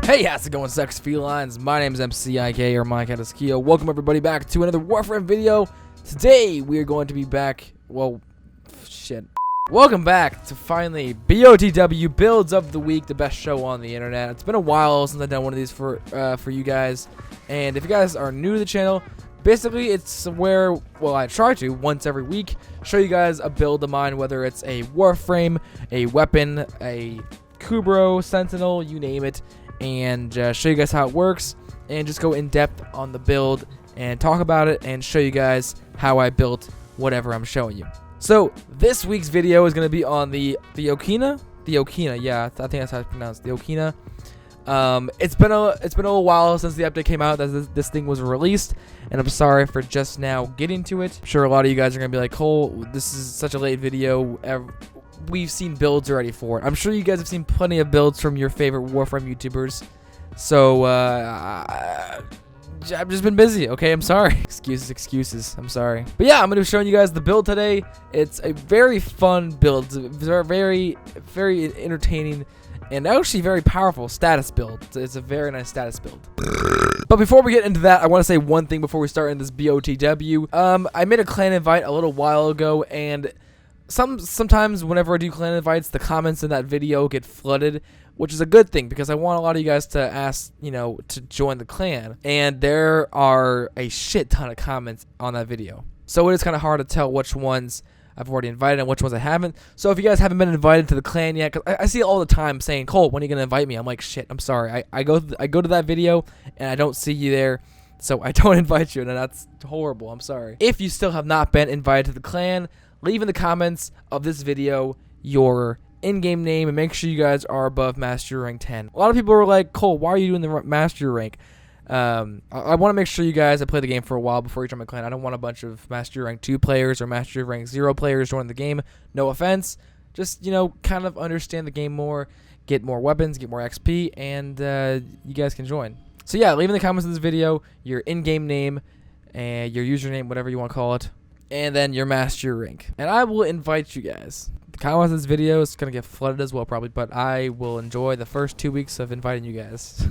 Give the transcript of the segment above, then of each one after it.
Hey, how's it going, sex felines? My name is M.C.I.K, or M.C.I.K. Welcome everybody back to another Warframe video. Today we are going to be back. Well, shit. Welcome back to finally B.O.T.W builds of the week, the best show on the internet. It's been a while since I've done one of these for you guys, and if you guys are new to the channel, basically it's where, well, I try to once every week show you guys a build of mine, whether it's a Warframe, a weapon, a Kubro, Sentinel, you name it, and show you guys how it works and just go in depth on the build and talk about it and show you guys how I built whatever I'm showing you. So this week's video is going to be on the Okina, yeah, I think that's how it's pronounced, the Okina. It's been a little while since the update came out that this thing was released, and I'm sorry for just now getting to it. I'm sure a lot of you guys are gonna be like, Cole, this is such a late video. We've seen builds already for it. I'm sure you guys have seen plenty of builds from your favorite Warframe YouTubers. So I've just been busy, okay? I'm sorry. Excuses. I'm sorry. But yeah, I'm going to be showing you guys the build today. It's a very fun build. It's a very entertaining and actually very powerful status build. It's a very nice status build. But before we get into that, I want to say one thing before we start in this B.O.T.W. I made a clan invite a little while ago, and sometimes whenever I do clan invites, the comments in that video get flooded, which is a good thing because I want a lot of you guys to ask, to join the clan. And there are a shit ton of comments on that video. So it is kind of hard to tell which ones I've already invited and which ones I haven't. So if you guys haven't been invited to the clan yet, because I see it all the time saying, Cole, when are you going to invite me? I'm like, shit, I'm sorry. I go to that video and I don't see you there. So I don't invite you, and that's horrible. I'm sorry. If you still have not been invited to the clan, leave in the comments of this video your in-game name and make sure you guys are above Master Rank 10. A lot of people are like, Cole, why are you doing the Master Rank? I want to make sure you guys have played the game for a while before you join my clan. I don't want a bunch of Master Rank 2 players or Master Rank 0 players joining the game. No offense. Just, kind of understand the game more, get more weapons, get more XP, and you guys can join. So yeah, leave in the comments of this video your in-game name and your username, whatever you want to call it, and then your Master Rank. And I will invite you guys. The comments of this video is going to get flooded as well probably, but I will enjoy the first 2 weeks of inviting you guys.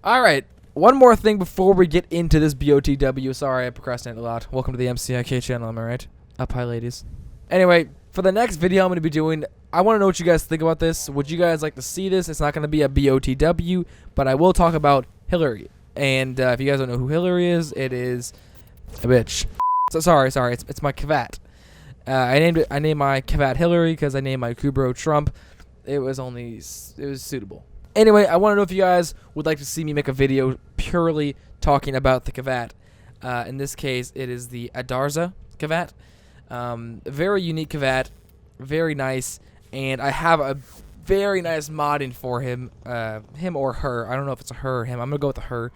Alright, one more thing before we get into this B.O.T.W. Sorry, I procrastinate a lot. Welcome to the M.C.I.K channel, am I right? Up high, ladies. Anyway, for the next video I'm going to be doing, I want to know what you guys think about this. Would you guys like to see this? It's not going to be a B.O.T.W, but I will talk about Hillary. And if you guys don't know who Hillary is, it is a bitch. So sorry, it's my Kavat. I named my Kavat Hillary because I named my Kubro Trump. It was suitable. Anyway, I want to know if you guys would like to see me make a video purely talking about the Kavat. In this case, it is the Adarza Kavat. Very unique Kavat, very nice, and I have a very nice modding for him or her. I don't know if it's a her or him. I'm gonna go with the her.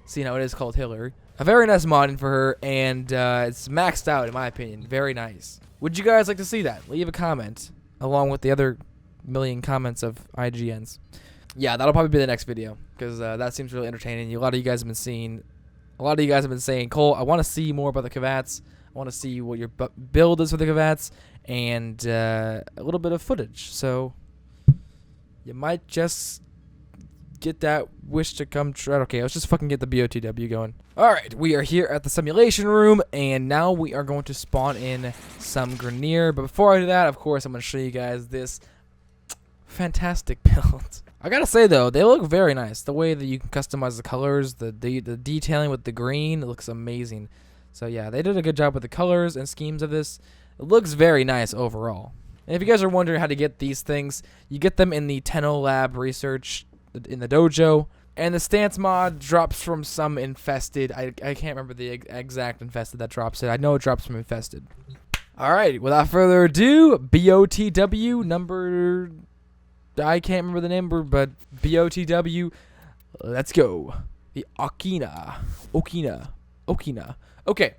See, now it is called Hillary. A very nice modding for her, and it's maxed out in my opinion. Very nice. Would you guys like to see that? Leave a comment along with the other million comments of IGNs. Yeah, that'll probably be the next video because that seems really entertaining. A lot of you guys have been saying, Cole, I want to see more about the Kavats. I want to see what your build is for the Kavats and a little bit of footage. So you might just get that wish to come true. Okay, let's just fucking get the B.O.T.W going. Alright, we are here at the simulation room, and now we are going to spawn in some Grenier. But before I do that, of course, I'm going to show you guys this fantastic build. I gotta say, though, they look very nice. The way that you can customize the colors, the detailing with the green, it looks amazing. So yeah, they did a good job with the colors and schemes of this. It looks very nice overall. And if you guys are wondering how to get these things, you get them in the Tenno Lab research in the dojo. And the stance mod drops from some infested. I can't remember the exact infested that drops it. I know it drops from infested. Alright, without further ado, B.O.T.W number... I can't remember the number, but B.O.T.W, let's go. The Okina. Okay,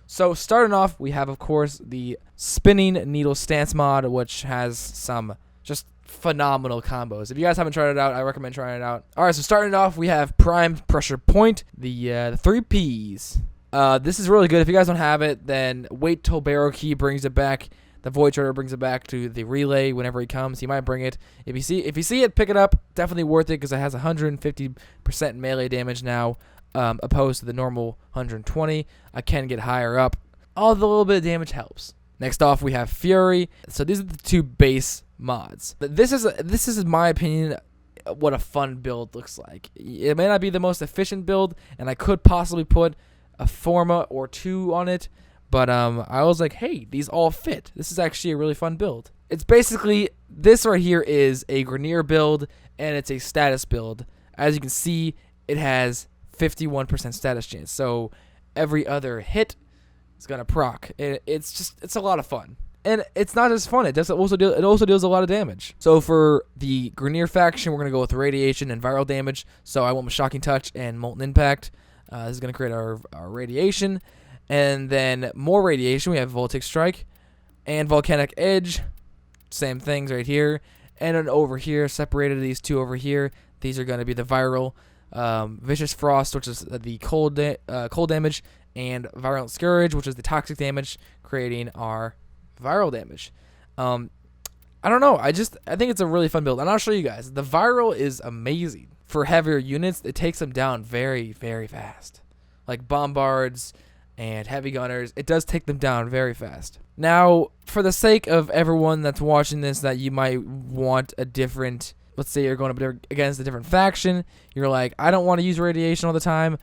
so starting off, we have, of course, the spinning needle stance mod, which has some just phenomenal combos. If you guys haven't tried it out, I recommend trying it out. Alright, so starting off, we have primed pressure point, the 3 Ps. This is really good. If you guys don't have it, then wait till Barrow Key brings it back. The Void Charter brings it back to the relay whenever he comes. He might bring it. If you see it, pick it up. Definitely worth it because it has 150% melee damage now, opposed to the normal 120. I can get higher up. All the little bit of damage helps. Next off, we have Fury. So these are the two base mods. This is in my opinion what a fun build looks like. It may not be the most efficient build, and I could possibly put a Forma or two on it, but I was like, hey, these all fit. This is actually a really fun build. It's basically, this right here is a Grineer build, and it's a status build. As you can see, it has 51% status chance, so every other hit is gonna proc. It's a lot of fun. And it's not just fun, it also deals a lot of damage. So for the Grineer faction, we're going to go with radiation and viral damage. So I went with Shocking Touch and Molten Impact. This is going to create our radiation. And then more radiation, we have Voltaic Strike and Volcanic Edge. Same things right here. And then over here, separated these two over here, these are going to be the viral. Vicious Frost, which is the cold damage, and Virulent Scourge, which is the toxic damage, creating our viral damage. I don't know. I think it's a really fun build, and I'll show you guys. The viral is amazing for heavier units. It takes them down very, very fast, like bombards and heavy gunners. It does take them down very fast. Now, for the sake of everyone that's watching this, that you might want a different. Let's say you're going up against a different faction. You're like, I don't want to use radiation all the time.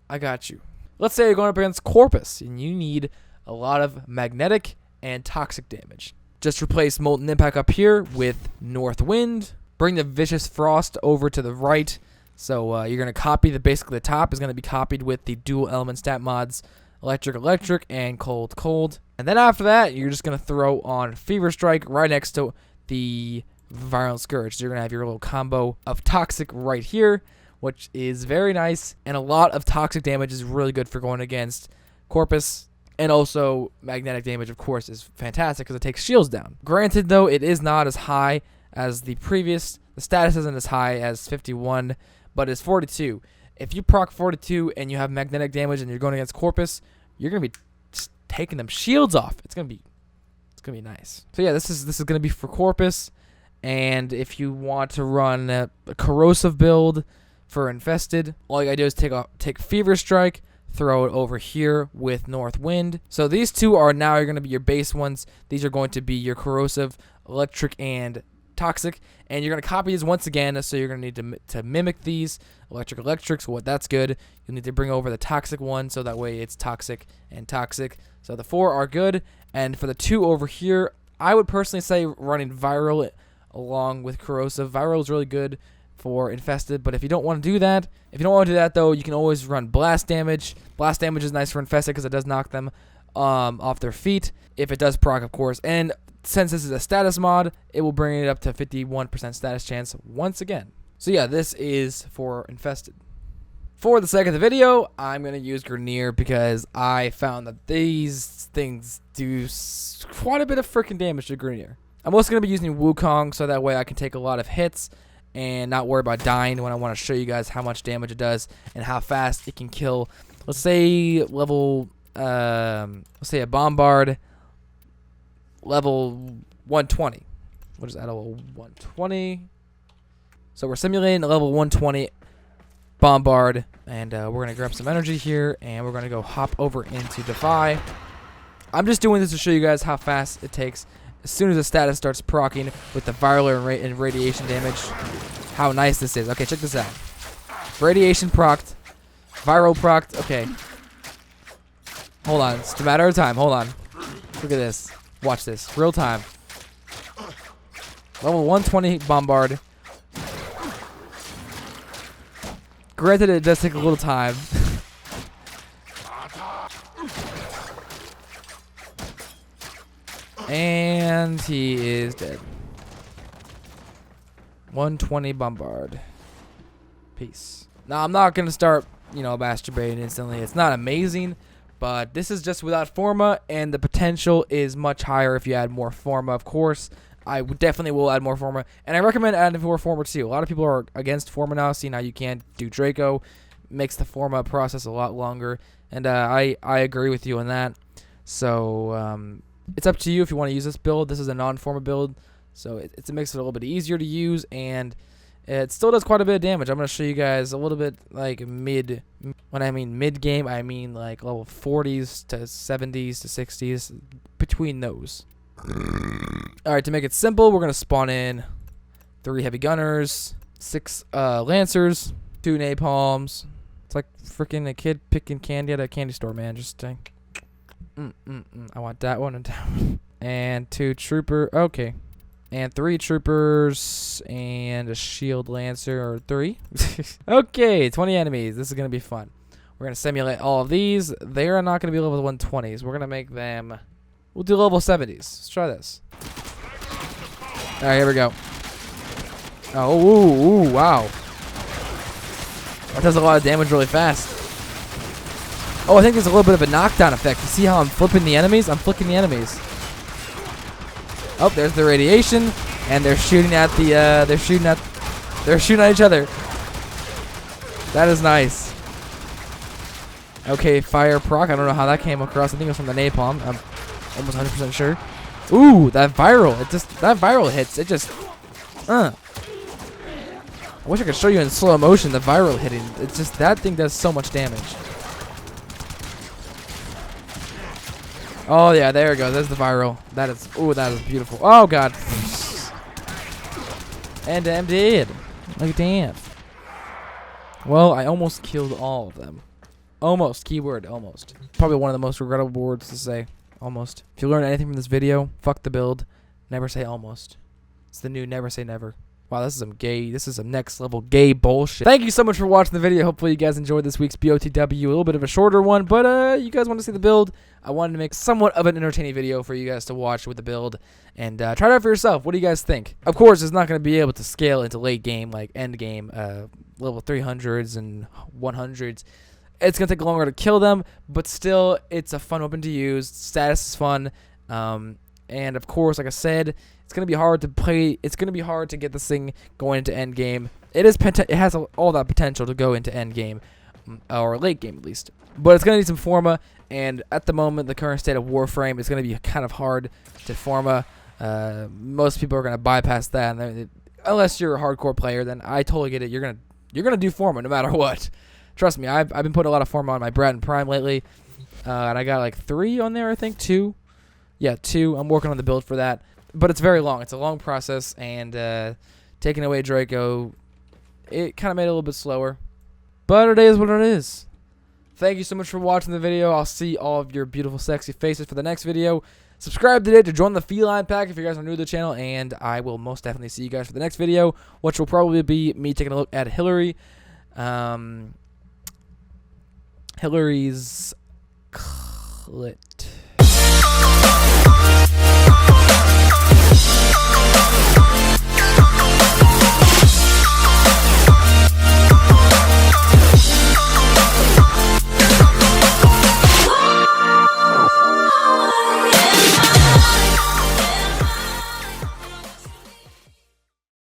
I got you. Let's say you're going up against Corpus, and you need a lot of magnetic and toxic damage. Just replace Molten Impact up here with North Wind. Bring the Vicious Frost over to the right. So you're going to copy basically the top is going to be copied with the dual element stat mods, Electric, and Cold. And then after that, you're just going to throw on Fever Strike right next to the Virulent Scourge. So you're going to have your little combo of toxic right here, which is very nice. And a lot of toxic damage is really good for going against Corpus. And also, magnetic damage, of course, is fantastic because it takes shields down. Granted, though, it is not as high as the previous. The status isn't as high as 51, but it's 42. If you proc 42 and you have magnetic damage and you're going against Corpus, you're going to be just taking them shields off. It's going to be nice. So yeah, this is going to be for Corpus. And if you want to run a corrosive build for Infested, all you got to do is take Fever Strike, throw it over here with North Wind. So these two are now going to be your base ones. These are going to be your corrosive, electric, and toxic. And you're going to copy these once again. So you're going to need to mimic these. Electric, so that's good. You'll need to bring over the toxic one. So that way it's toxic and toxic. So the 4 are good. And for the 2 over here, I would personally say running viral along with corrosive. Viral is really good for Infested, but if you don't want to do that, though, you can always run blast damage. Blast damage is nice for Infested because it does knock them off their feet if it does proc, of course. And since this is a status mod, it will bring it up to 51% status chance once again. So yeah, this is for Infested. For the sake of the video, I'm going to use Grineer because I found that these things do quite a bit of freaking damage to Grineer. I'm also going to be using Wukong so that way I can take a lot of hits and not worry about dying when I want to show you guys how much damage it does and how fast it can kill. Let's say let's say a bombard level 120. What is that, level 120? So we're simulating a level 120 bombard, and we're going to grab some energy here, and we're going to go hop over into Defy. I'm just doing this to show you guys how fast it takes. As soon as the status starts proccing with the viral and radiation damage, how nice this is. Okay, check this out. Radiation procced. Viral procced. Okay. Hold on. It's a matter of time. Hold on. Look at this. Watch this. Real time. Level 120 bombard. Granted, it does take a little time. And he is dead. 120 bombard. Peace. Now, I'm not going to start, masturbating instantly. It's not amazing, but this is just without Forma, and the potential is much higher if you add more Forma, of course. I definitely will add more Forma, and I recommend adding more Forma too. A lot of people are against Forma now, seeing how you can't do Draco. Makes the Forma process a lot longer, and I agree with you on that. So, It's up to you if you want to use this build. This is a non-forma build, so it makes it a little bit easier to use, and it still does quite a bit of damage. I'm going to show you guys a little bit like mid. When I mean mid-game, I mean like level 40s to 70s to 60s, between those. Alright, to make it simple, we're going to spawn in 3 heavy gunners, 6 lancers, 2 napalms. It's like freaking a kid picking candy at a candy store, man. Just I want that one and that one. And 2 trooper. Okay. And 3 troopers and a shield lancer, or 3. Okay, 20 enemies. This is going to be fun. We're going to simulate all of these. They are not going to be level 120s. We're going to make them... We'll do level 70s. Let's try this. Alright, here we go. Oh, ooh, wow. That does a lot of damage really fast. Oh, I think there's a little bit of a knockdown effect. You see how I'm flipping the enemies? I'm flicking the enemies. Oh, there's the radiation, and they're shooting at the they're shooting at each other. That is nice. Okay, fire proc. I don't know how that came across. I think it was from the napalm. I'm almost 100% sure. Ooh, that viral. That viral hits. It just I wish I could show you in slow motion the viral hitting. It's just that thing does so much damage. Oh yeah, there we go. There's the viral. That is beautiful. Oh god. And I'm dead. Like damn. Well, I almost killed all of them. Almost. Keyword almost. Probably one of the most regrettable words to say. Almost. If you learned anything from this video, fuck the build. Never say almost. It's the new never say never. Wow, this is some next level gay bullshit. Thank you so much for watching the video. Hopefully you guys enjoyed this week's B.O.T.W. A little bit of a shorter one, but you guys want to see the build. I wanted to make somewhat of an entertaining video for you guys to watch with the build, and try it out for yourself. What do you guys think? Of course, it's not going to be able to scale into late game, like end game, level 300s and 100s. It's going to take longer to kill them, but still, it's a fun weapon to use. Status is fun. And of course, like I said, it's going to be hard to play. It's going to be hard to get this thing going into end game. It has all that potential to go into end game, or late game at least. But it's going to need some forma, and at the moment, the current state of Warframe is going to be kind of hard to forma. Most people are going to bypass that, and unless you're a hardcore player, then I totally get it. You're gonna do forma no matter what. Trust me, I've been putting a lot of forma on my Brad and Prime lately, and I got like 3 on there, I think 2. Yeah, 2. I'm working on the build for that. But it's very long. It's a long process, and taking away Draco, it kind of made it a little bit slower. But it is what it is. Thank you so much for watching the video. I'll see all of your beautiful, sexy faces for the next video. Subscribe today to join the Feline pack if you guys are new to the channel, and I will most definitely see you guys for the next video, which will probably be me taking a look at Hillary. Hillary's clit.